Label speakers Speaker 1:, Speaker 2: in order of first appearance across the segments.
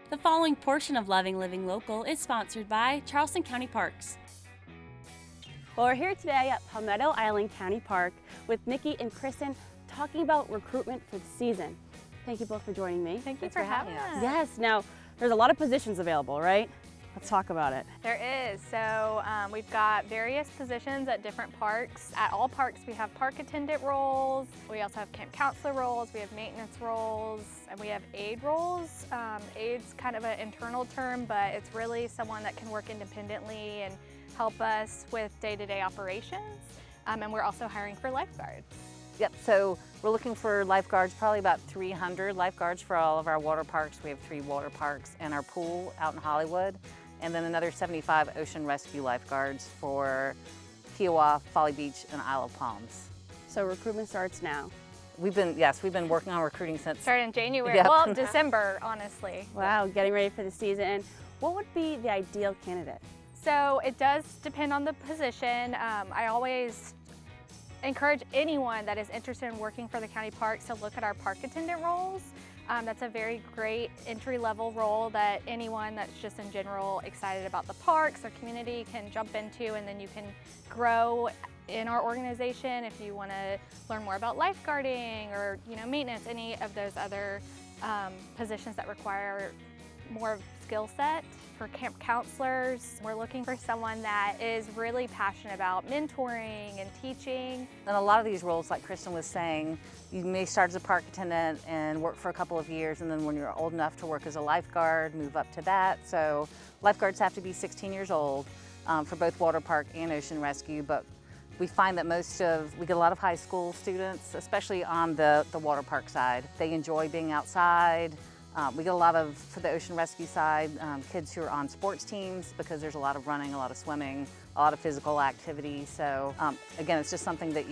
Speaker 1: The following portion of Loving Living Local is sponsored by Charleston County Parks.
Speaker 2: Well, we're here today at Palmetto Island County Park with Nikki and Kristen talking about recruitment for the season. Thank you both for joining me.
Speaker 3: Thank you for having us.
Speaker 2: Yes, now there's a lot of positions available, right? Let's talk about it.
Speaker 3: There is. So we've got various positions at different parks. At all parks we have park attendant roles, we also have camp counselor roles, we have maintenance roles, and we have aide roles. Aide's kind of an internal term, but it's really someone that can work independently and help us with day-to-day operations. And we're also hiring for lifeguards.
Speaker 4: Yep, so we're looking for lifeguards, probably about 300 lifeguards for all of our water parks. We have 3 water parks and our pool out in Hollywood, and then another 75 ocean rescue lifeguards for Kiowa, Folly Beach, and Isle of Palms.
Speaker 2: So recruitment starts now.
Speaker 4: We've been working on recruiting since.
Speaker 3: Started in January,
Speaker 4: Yep.
Speaker 3: well, December, honestly.
Speaker 2: Wow, getting ready for the season. What would be the ideal candidate?
Speaker 3: So it does depend on the position. I always encourage anyone that is interested in working for the county parks to look at our park attendant roles. That's a very great entry-level role that anyone that's just in general excited about the parks or community can jump into, and then you can grow in our organization if you want to learn more about lifeguarding or maintenance, any of those other positions that require more skill set. For camp counselors, we're looking for someone that is really passionate about mentoring and teaching.
Speaker 4: And a lot of these roles, like Kristen was saying, you may start as a park attendant and work for a couple of years, and then when you're old enough to work as a lifeguard, move up to that. So lifeguards have to be 16 years old for both water park and ocean rescue, but we find that we get a lot of high school students, especially on the water park side. They enjoy being outside. We get a lot of, for the ocean rescue side, kids who are on sports teams because there's a lot of running, a lot of swimming, a lot of physical activity. So again, it's just something that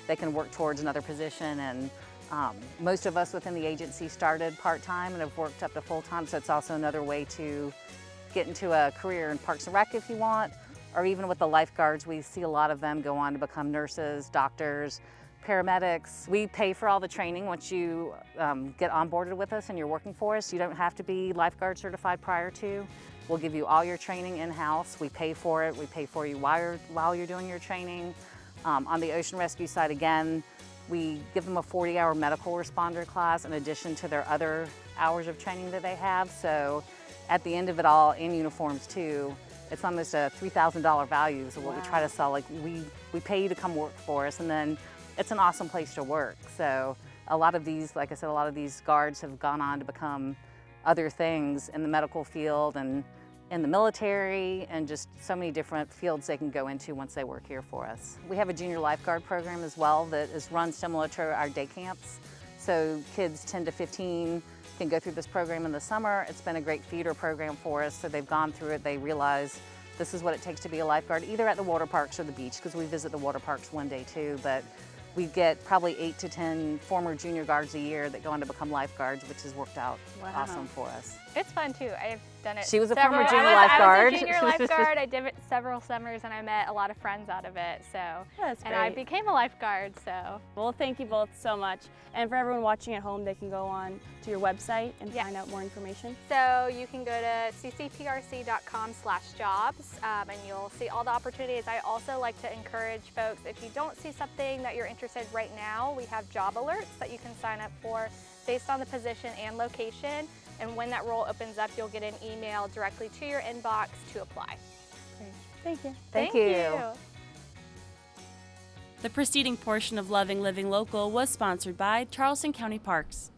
Speaker 4: they can work towards another position. And most of us within the agency started part-time and have worked up to full-time. So it's also another way to get into a career in Parks and Rec if you want, or even with the lifeguards, we see a lot of them go on to become nurses, doctors, paramedics. We pay for all the training once you get onboarded with us and you're working for us. You don't have to be lifeguard certified prior to. We'll give you all your training in-house. We pay for it. We pay for you while you're doing your training. On the ocean rescue side, again, we give them a 40-hour medical responder class in addition to their other hours of training that they have. So at the end of it all, in uniforms too, it's almost a $3,000 value is what we try to sell. Like we pay you to come work for us, and then it's an awesome place to work. So a lot of these, like I said, a lot of these guards have gone on to become other things in the medical field and in the military, and just so many different fields they can go into once they work here for us. We have a junior lifeguard program as well that is run similar to our day camps. So kids 10 to 15 can go through this program in the summer. It's been a great feeder program for us. So they've gone through it, they realize this is what it takes to be a lifeguard, either at the water parks or the beach, because we visit the water parks one day too. But we get probably 8 to 10 former junior guards a year that go on to become lifeguards, which has worked out awesome for us.
Speaker 3: It's fun too. I've done it.
Speaker 4: She was a
Speaker 3: several,
Speaker 4: former junior lifeguard.
Speaker 3: I was a junior lifeguard. I did it several summers, and I met a lot of friends out of it. So,
Speaker 2: That's
Speaker 3: and
Speaker 2: great.
Speaker 3: I became a lifeguard. So,
Speaker 2: Well, thank you both so much. And for everyone watching at home, they can go on to your website and find out more information.
Speaker 3: So you can go to ccprc.com/jobs, and you'll see all the opportunities. I also like to encourage folks, if you don't see something that you're interested right now, we have job alerts that you can sign up for based on the position and location. And when that role opens up, you'll get an email directly to your inbox to apply.
Speaker 2: Great. Thank you.
Speaker 4: Thank you.
Speaker 1: The preceding portion of Loving Living Local was sponsored by Charleston County Parks.